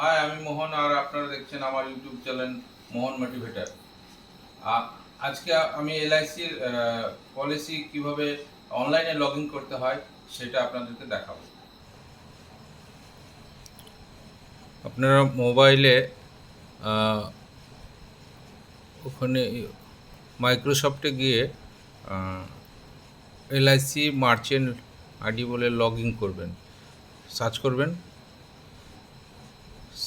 High, আমি মোহন আর আপনারা দেখছেন আমার ইউটিউব চ্যানেল মোহন মোটিভেটার। আজকে আমি এলআইসির পলিসি কিভাবে অনলাইনে লগ ইন করতে হয় সেটা আপনাদেরকে দেখাবো। আপনারা মোবাইলে ওখানে মাইক্রোসফটে গিয়ে এলআইসি মার্চেন্ট আইডি বলে লগ ইন করবেন, সার্চ করবেন।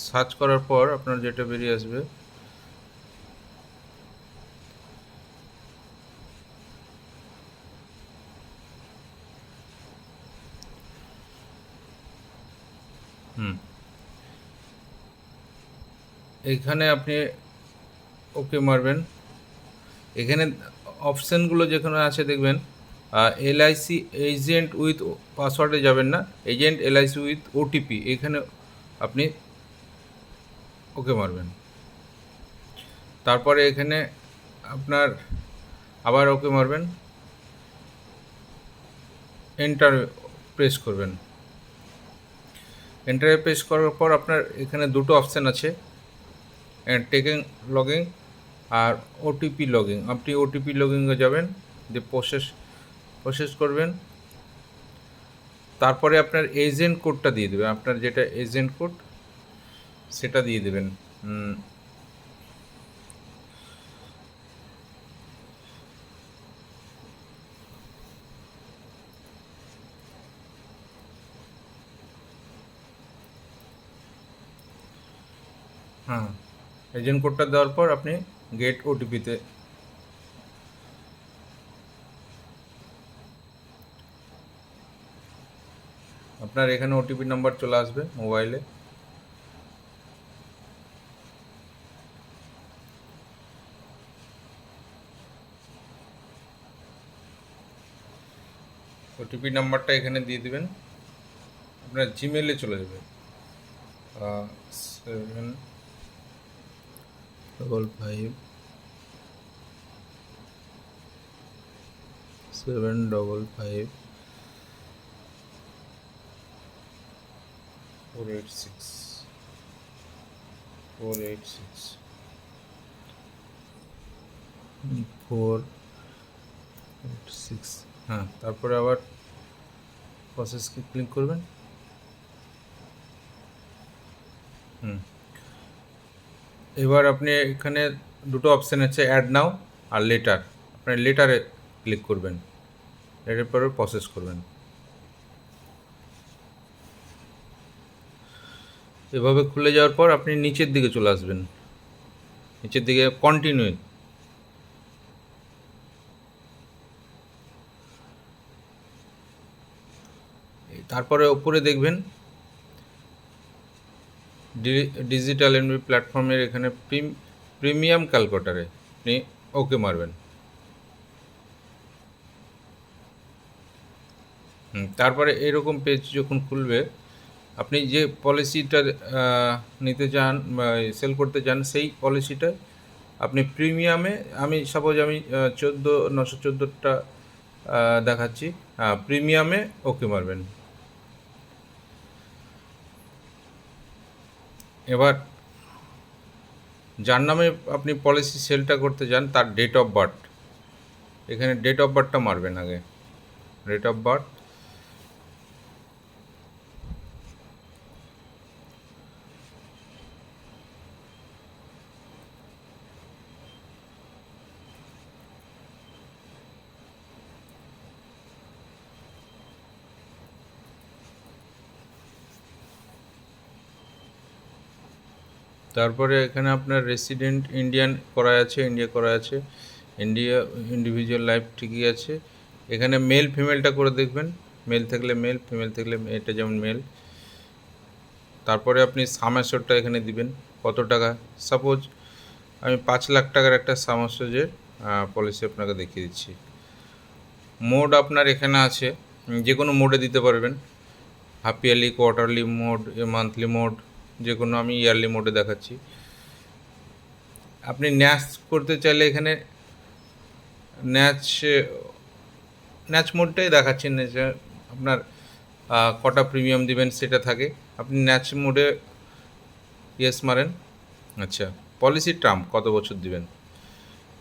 সার্চ করার পর আপনার যেটা বেরিয়ে আসবে, এখানে আপনি ওকে মারবেন। এখানে অপশানগুলো যেখানে আছে দেখবেন, এলআইসি এজেন্ট উইথ পাসওয়ার্ডে যাবেন না, এজেন্ট এলআইসি উইথ ওটিপি, এখানে আপনি ওকে মারবেন। তারপরে এখানে আপনার আবার ওকে মারবেন, এন্টার প্রেস করবেন। এন্টারে প্রেস করার পর আপনার এখানে দুটো অপশান আছে, টেকিং লগিং আর ওটিপি লগিং। আপনি ওটিপি লগিংয়ে যাবেন, দিয়ে প্রসেস করবেন। তারপরে আপনার এজেন্ট কোডটা দিয়ে দেবেন, আপনার যেটা এজেন্ট কোড সেটা দিয়ে দেবেন। হ্যাঁ, এজেন্ট কোডটা দেওয়ার পর আপনি গেট ওটিপিতে আপনার এখানে ওটিপি নাম্বার চলে আসবে মোবাইলে। ওটিপি নাম্বারটা এখানে দিয়ে দেবেন, আপনার জিমেলে চলে যাবে। 7 486 হ্যাঁ, তারপরে আবার প্রসেসকে ক্লিক করবেন। এবার আপনি এখানে দুটো অপশান আছে, অ্যাড নাও আর লেটার। আপনার লেটারে ক্লিক করবেন, লেটার পরে প্রসেস করবেন। এভাবে খুলে যাওয়ার পর আপনি নিচের দিকে চলে আসবেন, নিচের দিকে কন্টিনিউ। তারপরে উপরে দেখবেন ডিজিটাল এনবি প্ল্যাটফর্মের এখানে প্রিমিয়াম ক্যালকুলেটারে আপনি ওকে মারবেন। তারপরে এরকম পেজ যখন খুলবে, আপনি যে পলিসিটা নিতে চান বা সেল করতে চান সেই পলিসিটা আপনি প্রিমিয়ামে, আমি সাপোজ আমি 914টা দেখাচ্ছি, প্রিমিয়ামে ওকে মারবেন। এবার যার নামে আপনি পলিসি সেলটা করতে চান তার ডেট অফ বার্থ, এখানে ডেট অফ বার্থটা মারবেন আগে, ডেট অফ বার্থ। তারপরে এখানে আপনার রেসিডেন্ট ইন্ডিয়ান করা আছে, ইন্ডিয়া করা আছে, ইন্ডিয়া ইন্ডিভিজুয়াল লাইফ ঠিকই আছে। এখানে মেল ফিমেলটা করে দেখবেন, মেল থাকলে মেল, ফিমেল থাকলে এটা যেমন মেল। তারপরে আপনি সাম অ্যাসিওরটা এখানে দিবেন, কত টাকা। সাপোজ আমি 5 লাখ টাকার একটা সাম অ্যাসিওরের পলিসি আপনাকে দেখিয়ে দিচ্ছি। মোড আপনার এখানে আছে, যে কোনো মোডে দিতে পারবেন, half yearly, quarterly mode, monthly mode, যে কোনো, আমি ইয়ারলি মোডে দেখাচ্ছি। আপনি ন্যাচ করতে চাইলে এখানে ন্যাচ মোডটাই দেখাচ্ছেন, আপনার কটা প্রিমিয়াম দিবেন সেটা থাকে। আপনি ন্যাচ মোডে ইয়েস মারেন। আচ্ছা, পলিসি টার্ম কত বছর দিবেন?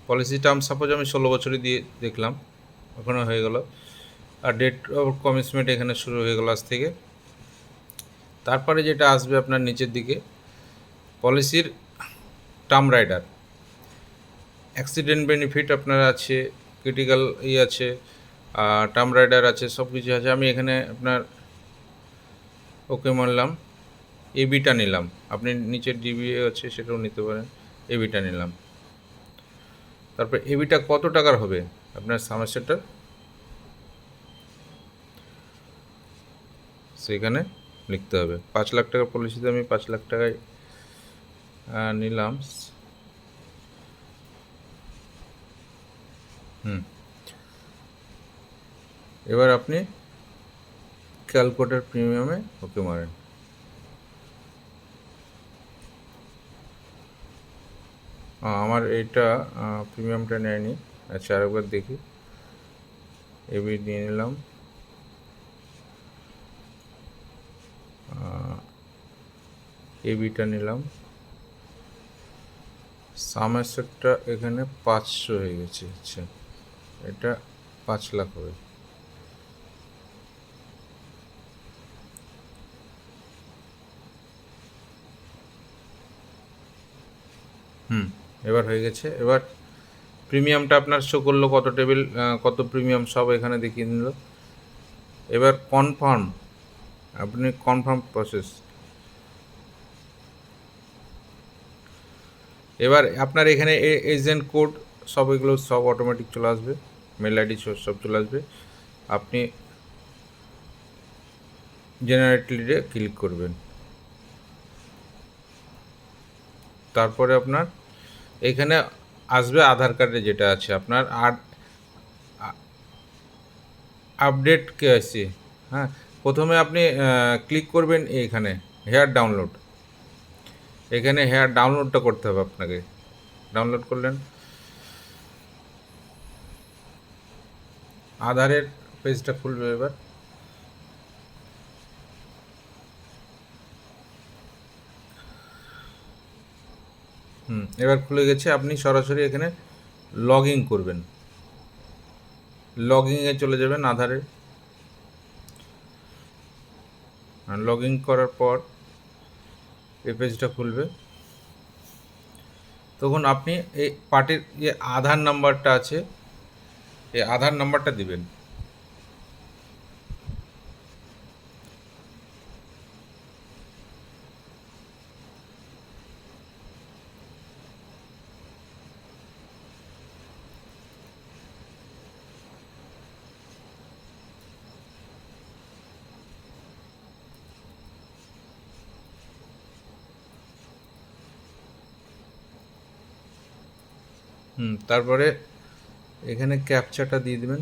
পলিসি টার্ম সাপোজ আমি 16 বছরই দিয়ে দেখলাম, ওখানে হয়ে গেল। আর ডেট অফ কমিটমেন্ট এখানে শুরু হয়ে গেল আজ থেকে। তারপরে যেটা আসবে আপনার নিচের দিকে, পলিসির টার্ম রাইডার, অ্যাক্সিডেন্ট বেনিফিট আপনার আছে, ক্রিটিক্যাল আছে, টার্ম রাইডার আছে, সব কিছু আছে। আমি এখানে আপনার ওকে মারলাম, এবিটা নিলাম। আপনি নিচের ডিবিএ আছে সেটাও নিতে পারেন। এবিটা নিলাম। তারপর এবিটা কত টাকার হবে আপনার সামেস্টারটা, সেখানে লিখতে হবে। 5 লাখ টাকার পলিসিতে আমি 5 লাখ টাকায় নিলাম। এবার আপনি ক্যালকুলেটর প্রিমিয়ামে ওকে মারেন। আমার এটা প্রিমিয়ামটা নেয়নি। আচ্ছা, আরেকবার দেখি। এবি নিয়ে নিলাম, এবিটা নিলাম। সামেস্টারটা এখানে 500 হয়ে গেছে। আচ্ছা, এটা 5 লাখ হবে। এবার হয়ে গেছে। এবার প্রিমিয়ামটা আপনার শো করলো, কত টেবিল কত প্রিমিয়াম সব এখানে দেখিয়ে দিল। এবার কনফার্ম, আপনি কনফার্ম প্রসেস। এবার আপনার এখানে এজেন্ট কোড সব এগুলো সব অটোমেটিক চলে আসবে, মেল আইডি সব চলে আসবে। আপনি জেনারেটলিতে ক্লিক করবেন। তারপরে আপনার এখানে আসবে আধার কার্ডে যেটা আছে আপনার, আর আপডেট কেওয়াইসি। হ্যাঁ, প্রথমে আপনি ক্লিক করবেন এইখানে হেয়ার ডাউনলোড। এখানে হেয়ার ডাউনলোডটা করতে হবে আপনাকে। ডাউনলোড করলেন, আধারের পেজটা খুলবে এবার। এবার খুলে গেছে। আপনি সরাসরি এখানে লগ ইন করবেন, লগ ইনে চলে যাবেন আধারে। লগ ইন করার পর এই পেজটা খুলবে। তখন আপনি এই পার্টির যে আধার নাম্বারটা আছে, এই আধার নাম্বারটা দিবেন। তারপরে এখানে ক্যাপচাটা দিয়ে দেবেন।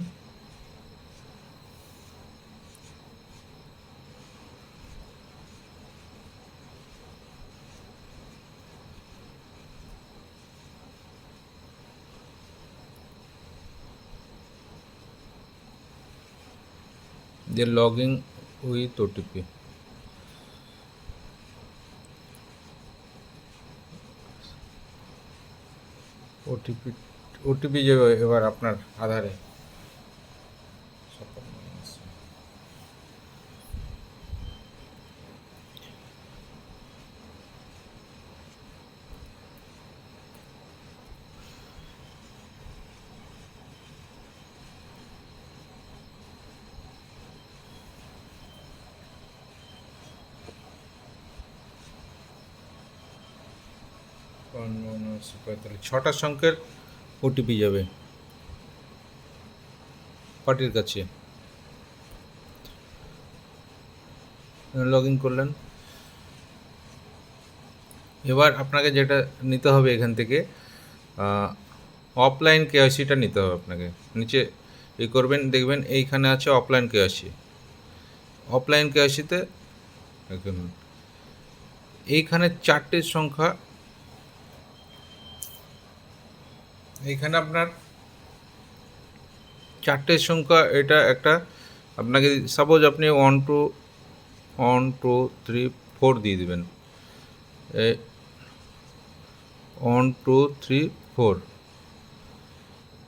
যে log in with OTP, OTP যাবে এবার আপনার আধারে। ছটা সংখ্যার ওটিপি যাবে পার্টির কাছে। লগ ইন করলেন। এবার আপনাকে যেটা নিতে হবে এখান থেকে, অফলাইন কেওয়াইসিটা নিতে হবে আপনাকে। নিচে করবেন, দেখবেন এইখানে আছে অফলাইন কেওয়াইসি। অফলাইন কেওয়াইসিতে এইখানে 4টে সংখ্যা, এইখানে আপনার 4টে সংখ্যা। এটা একটা আপনাকে সাপোজ আপনি 1 2 3 4 দিয়ে দেবেন। এই 1 2 3 4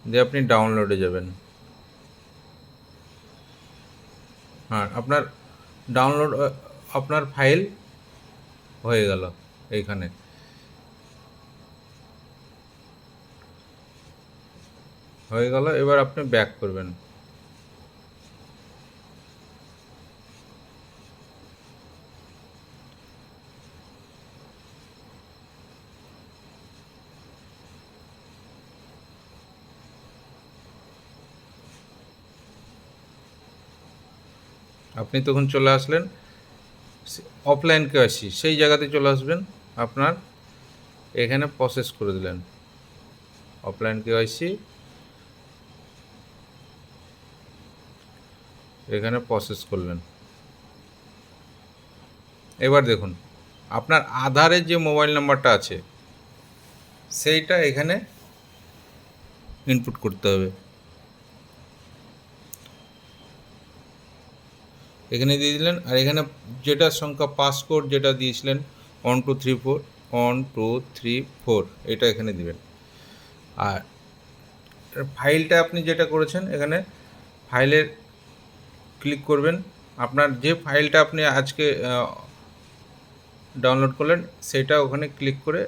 দিয়ে আপনি ডাউনলোডে যাবেন। হ্যাঁ, আপনার ডাউনলোড আপনার ফাইল হয়ে গেল এইখানে। হয়ে গেল, এবার আপনি ব্যাক করবেন। আপনি তখন চলে আসলেন অফলাইন কেওয়াইসি, সেই জায়গাতে চলে আসবেন। আপনার এখানে প্রসেস করে দিলেন অফলাইন কেওয়াইসি, এখানে প্রসেস করলেন। এবার দেখুন আপনার আধারের যে মোবাইল নাম্বারটা আছে সেইটা এখানে ইনপুট করতে হবে। এখানে দিয়ে দিলেন, আর এখানে যেটা সংখ্যা পাসকোড যেটা দিয়েছিলেন 1 2 3 4 1 2 3 4 এটা এখানে দিবেন। আর ফাইলটা আপনি যেটা করেছেন এখানে ফাইলের ক্লিক করবেন। আপনার যে ফাইলটা আপনি আজকে ডাউনলোড করলেন সেটা ওখানে ক্লিক করে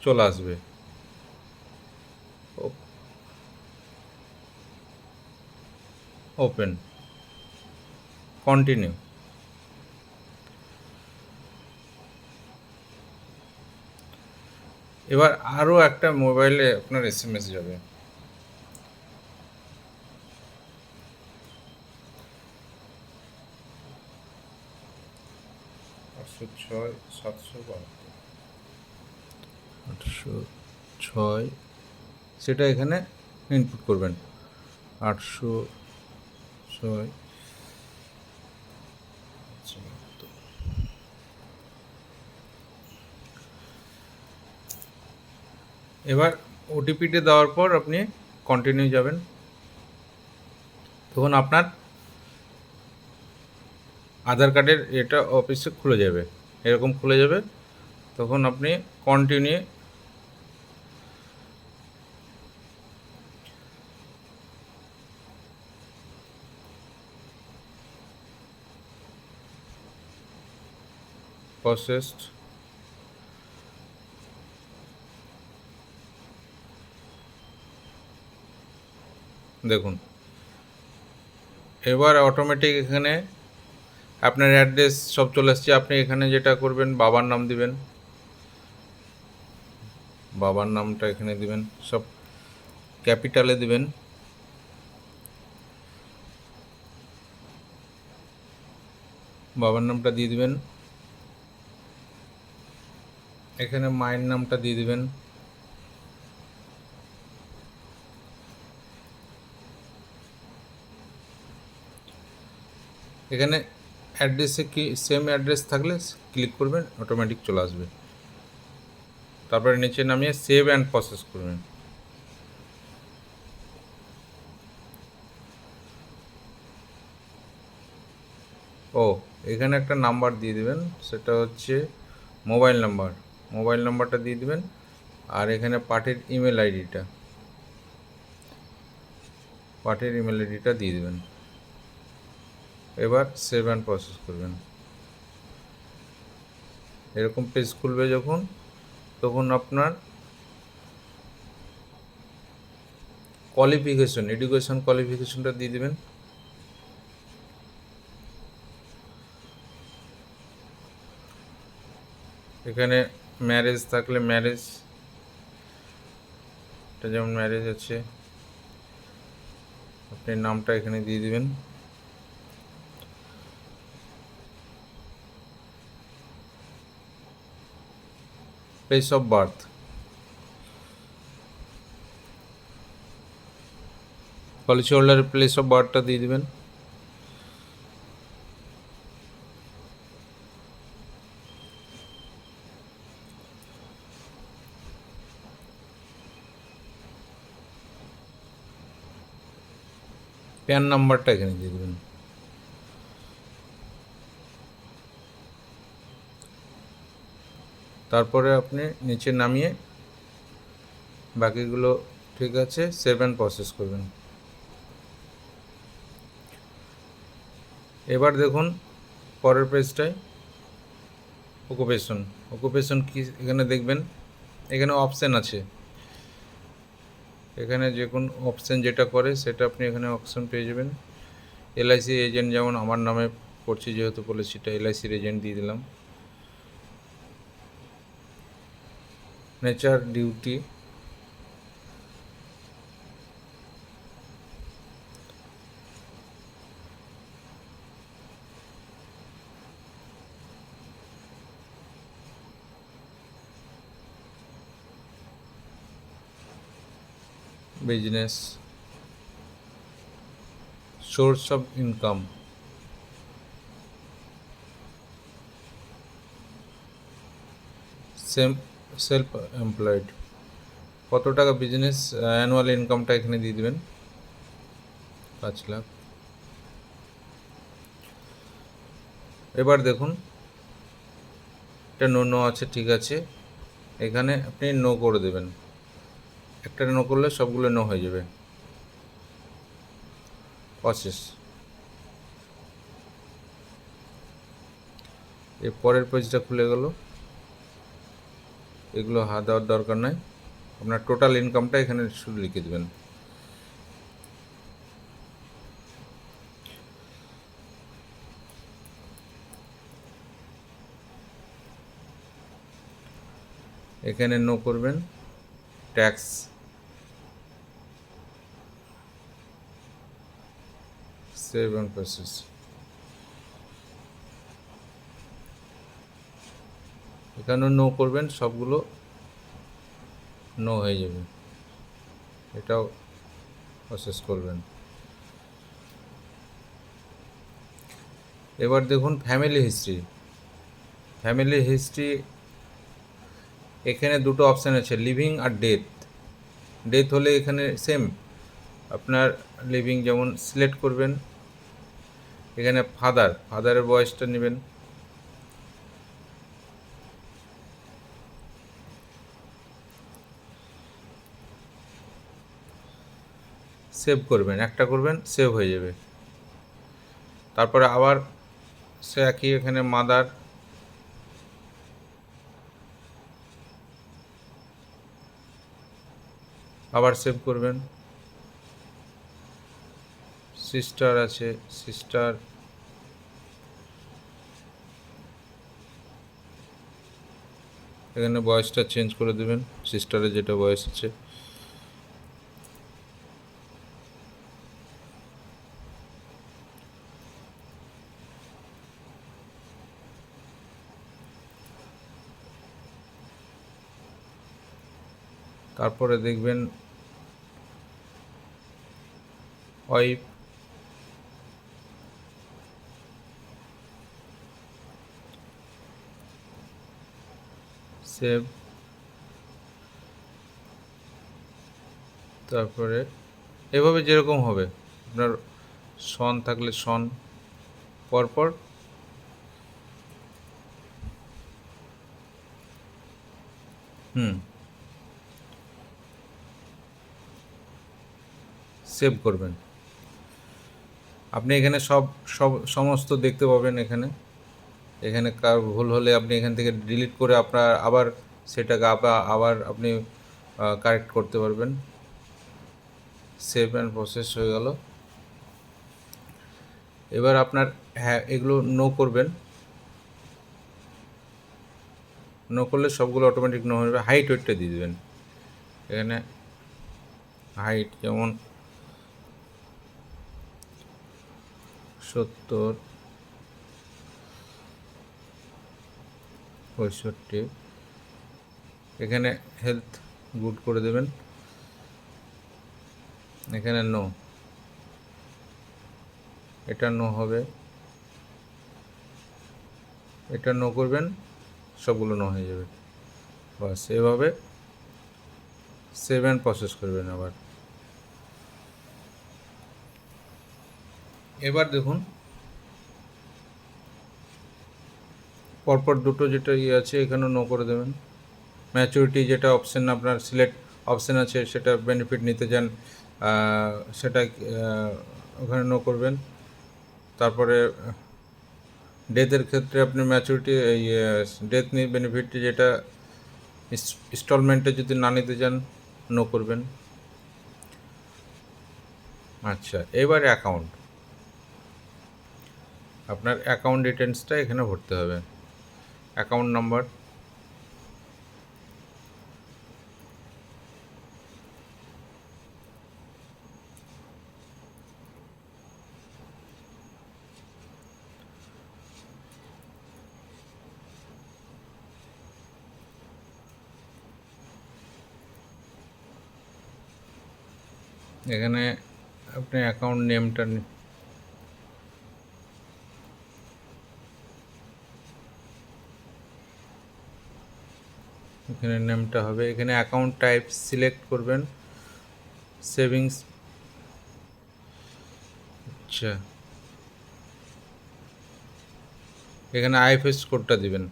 চলে আসবে। Open, continue. এবার আরও একটা মোবাইলে আপনার SMS যাবে। আটশো ছয় 806 সেটা এখানে ইনপুট করবেন। 806। এবার ওটিপিটা দেওয়ার পর আপনি কন্টিনিউ যাবেন। তখন আপনার আধার কার্ডের এটা অফিসে খুলে যাবে, এরকম খুলে যাবে। তখন আপনি কন্টিনিউ প্রসেসড। দেখুন এবার অটোমেটিক এখানে আপনার অ্যাড্রেস সব চলে আসছে। আপনি এখানে যেটা করবেন বাবার নাম দিবেন, বাবার নামটা এখানে দিবেন, সব ক্যাপিটালে দিবেন। বাবার নামটা দিয়ে দিবেন, এখানে মায়ের নামটা দিয়ে দিবেন। এখানে অ্যাড্রেসে কি সেম অ্যাড্রেস থাকলে ক্লিক করবেন, অটোমেটিক চলে আসবে। তারপরে নিচে নামিয়ে সেভ অ্যান্ড প্রসেস করবেন। ও এখানে একটা নাম্বার দিয়ে দিবেন, সেটা হচ্ছে মোবাইল নাম্বার। মোবাইল নাম্বারটা দিয়ে দিবেন, আর এখানে পার্টির ইমেল আইডিটা, পার্টির ইমেল আইডিটা দিয়ে দেবেন। এবার সেভ অ্যান্ড প্রসেস করবেন। এরকম পেজ খুলবে যখন, তখন আপনার কোয়ালিফিকেশন, এডুকেশন কোয়ালিফিকেশনটা দিয়ে দেবেন। এখানে ম্যারেজ থাকলে ম্যারেজ, এটা যেমন ম্যারেজ আছে, আপনি নামটা এখানে দিয়ে দিবেন। প্লেস অফ বার্থ, পলিসি হোল্ডারের প্লেস অফ বার্থটা দিয়ে দিবেন। প্যান নাম্বারটা এখানে দিয়ে দেবেন। তারপরে আপনি নিচে নামিয়ে বাকিগুলো ঠিক আছে সেভ অ্যান্ড প্রসেস করবেন। এবার দেখুন পরের পেজটায় অকুপেশন কি এখানে দেখবেন, এখানে অপশান আছে, এখানে যে কোনো অপশান যেটা করে সেটা আপনি এখানে অপশান পেয়ে যাবেন। এলআইসি এজেন্ট, যেমন আমার নামে করছি যেহেতু পলিসিটা, এলআইসির এজেন্ট দিয়ে দিলাম। Nature duty, business, source of income, self employed, কত টাকা বিজনেস অ্যানুয়াল ইনকামটা এখানে দিয়ে দেবেন, 5 লাখ। এবার দেখুন এটা নো আছে, ঠিক আছে, এখানে আপনি নো করে দেবেন, একটা নো করলে সবগুলো নো হয়ে যাবে। প্রসেস, এর পরের পেজটা খুলে গেল। এগুলো দেওয়ার দরকার নাই, আপনার টোটাল ইনকামটা এখানে শুধু লিখে দেবেন। এখানে নো করবেন, ট্যাক্স, সেভ অ্যান্ড প্রসেস। এখানেও নো করবেন, সবগুলো নো হয়ে যাবে, এটাও প্রসেস করবেন। এবার দেখুন ফ্যামিলি হিস্ট্রি, এখানে দুটো অপশান আছে, লিভিং আর ডেথ হলে এখানে সেম আপনার লিভিং যেমন সিলেক্ট করবেন, এখানে ফাদারের বয়সটা নেবেন, সেভ করবেন, একটা করবেন সেভ হয়ে যাবে। তারপরে আবার সে একই এখানে মাদার, আবার সেভ করবেন। সিস্টার আছে, সিস্টার, এখানে বয়সটা চেঞ্জ করে দেবেন, সিস্টারের যেটা বয়স আছে। তারপরে দেখবেন ওয়াইফ, সেভ, তারপরে এভাবে যেরকম হবে আপনার সন থাকলে সন, পরপর সেভ করবেন। আপনি এখানে সমস্ত দেখতে পাবেন, এখানে কার ভুল হলে আপনি এখান থেকে ডিলিট করে আপনার আবার সেটাকে আবার আপনি কারেক্ট করতে পারবেন। সেভ অ্যান্ড প্রসেস হয়ে গেল। এবার আপনার এগুলো নো করবেন, নো করলে সবগুলো অটোমেটিক নো হয়ে যাবে। হাইট ওয়েটটা দিয়ে দেবেন, এখানে হাইট যেমন 70, 65, এখানে হেলথ গুড করে দেবেন, এখানে নো, এটা নো হবে, এটা নো করবেন, সবগুলো নো হয়ে যাবে। বাস এভাবে সেভ অ্যান্ড প্রসেস করবেন আবার। এবার দেখুন পরপর দুটো যেটা আছে এখানেও নো করে দেবেন। ম্যাচুরিটি যেটা অপশান আপনার সিলেক্ট অপশান আছে, সেটা বেনিফিট নিতে চান সেটা ওখানে নো করবেন। তারপরে ডেথের ক্ষেত্রে আপনি ম্যাচুরিটি এই ডেথ নিয়ে বেনিফিট যেটা ইনস্টলমেন্টে যদি না নিতে চান নো করবেন। আচ্ছা, এবার অ্যাকাউন্ট, আপনার অ্যাকাউন্ট ডিটেলসটা এখানে ভরতে হবে। অ্যাকাউন্ট নাম্বার, এখানে আপনি অ্যাকাউন্ট নেমটা এখানে নেমটা হবে। এখানে অ্যাকাউন্ট টাইপ সিলেক্ট করবেন, সেভিংস। আচ্ছা, এখানে আইএফএসসি কোডটা দিবেন।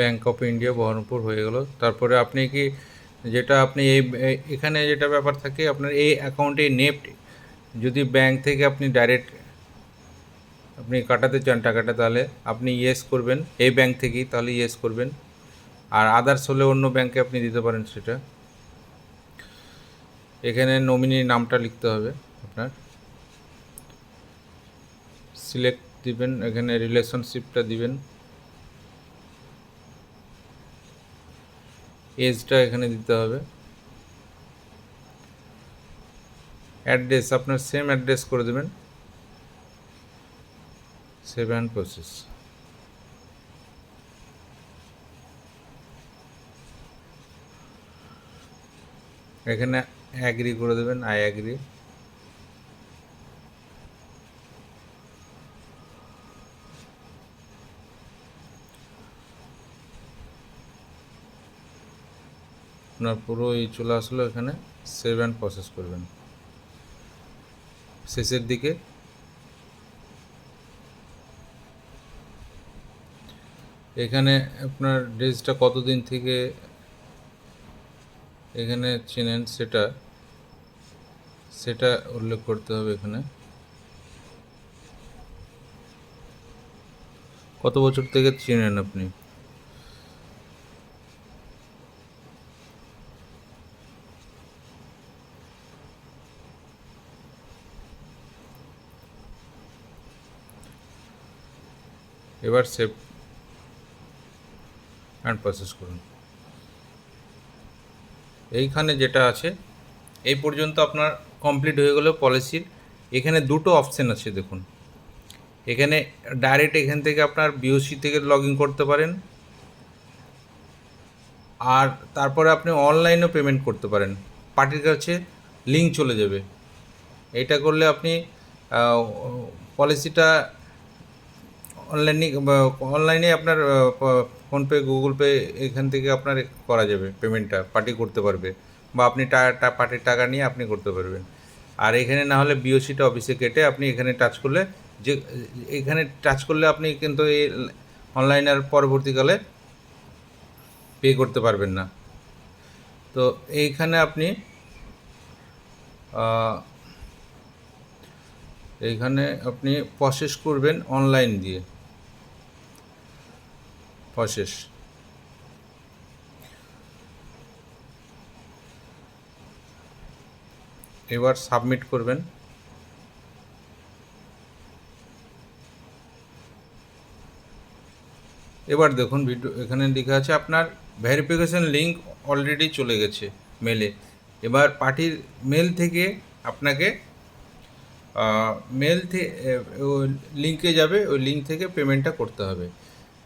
ব্যাঙ্ক অফ ইন্ডিয়া বহরমপুর হয়ে গেল। তারপরে আপনি কি যেটা আপনি এখানে যেটা ব্যাপার থাকে, আপনার এই অ্যাকাউন্টে নেফট যদি ব্যাঙ্ক থেকে আপনি ডাইরেক্ট আপনি কাটাতে চান টাকাটা, তাহলে আপনি ইয়েস করবেন এই ব্যাঙ্ক থেকেই, তাহলে ইয়েস করবেন। আর আদার্স হলে অন্য ব্যাঙ্কে আপনি দিতে পারেন সেটা। এখানে নমিনির নামটা লিখতে হবে আপনার, সিলেক্ট দিবেন, এখানে রিলেশনশিপটা দিবেন, এজটা এখানে দিতে হবে, অ্যাড্রেস আপনার সেম অ্যাড্রেস করে দেবেন, সেভ অ্যান্ড প্রসেস। এখানে অ্যাগ্রি করে দেবেন, আই অ্যাগ্রি। আপনার পুরো এই চলে আসলো, এখানে সেভ অ্যান্ড প্রসেস করবেন। শেষের দিকে এখানে আপনার ড্রেসটা কতদিন থেকে এখানে চেনেন সেটা উল্লেখ করতে হবে। এখানে কত বছর থেকে চেনেন আপনি। এবার সেভ অ্যান্ড প্রসেস করুন। এইখানে যেটা আছে এই পর্যন্ত আপনার কমপ্লিট হয়ে গেল পলিসির। এখানে দুটো অপশান আছে দেখুন, এখানে ডাইরেক্ট এখান থেকে আপনার বিওসি থেকে লগ ইন করতে পারেন, আর তারপরে আপনি অনলাইনেও পেমেন্ট করতে পারেন, পার্টির কাছে লিঙ্ক চলে যাবে। এটা করলে আপনি পলিসিটা অনলাইনে আপনার ফোনপে, গুগল পে এখান থেকে আপনার করা যাবে, পেমেন্টটা পার্টি করতে পারবে, বা আপনি পার্টির টাকা নিয়ে আপনি করতে পারবেন। আর এখানে না হলে বিওসিটা অফিসে কেটে আপনি এখানে টাচ করলে এখানে টাচ করলে আপনি কিন্তু এই অনলাইনে আর পরবর্তীকালে পে করতে পারবেন না। তো এইখানে আপনি প্রসেস করবেন অনলাইন দিয়ে, প্রসেস। এবার সাবমিট করবেন। এবার দেখুন ভিডিও এখানে লেখা আছে আপনার ভেরিফিকেশন লিঙ্ক অলরেডি চলে গেছে মেলে। এবার পার্টির মেল থেকে আপনাকে লিঙ্কে যাবে, ওই লিঙ্ক থেকে পেমেন্টটা করতে হবে।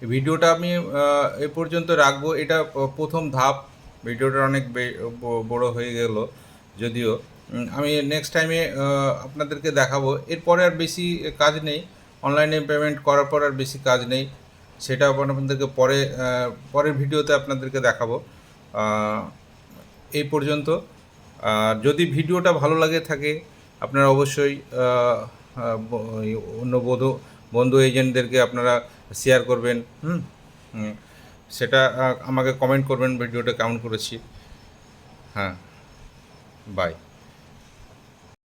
ভিডিওটা আমি এ পর্যন্ত রাখবো, এটা প্রথম ধাপ। ভিডিওটা অনেক বড় হয়ে গেল যদিও, আমি নেক্সট টাইমে আপনাদেরকে দেখাবো। এরপরে আর বেশি কাজ নেই, অনলাইনে পেমেন্ট করার পর আর বেশি কাজ নেই, সেটা আপনাদেরকে পরের ভিডিওতে আপনাদেরকে দেখাবো। এই পর্যন্ত। আর যদি ভিডিওটা ভালো লাগে থাকে, আপনারা অবশ্যই অন্য বন্ধু এজেন্টদেরকে আপনারা শেয়ার করবেন। সেটা আমাকে কমেন্ট করবেন ভিডিওটা কেমন করেছি। হ্যাঁ, বাই।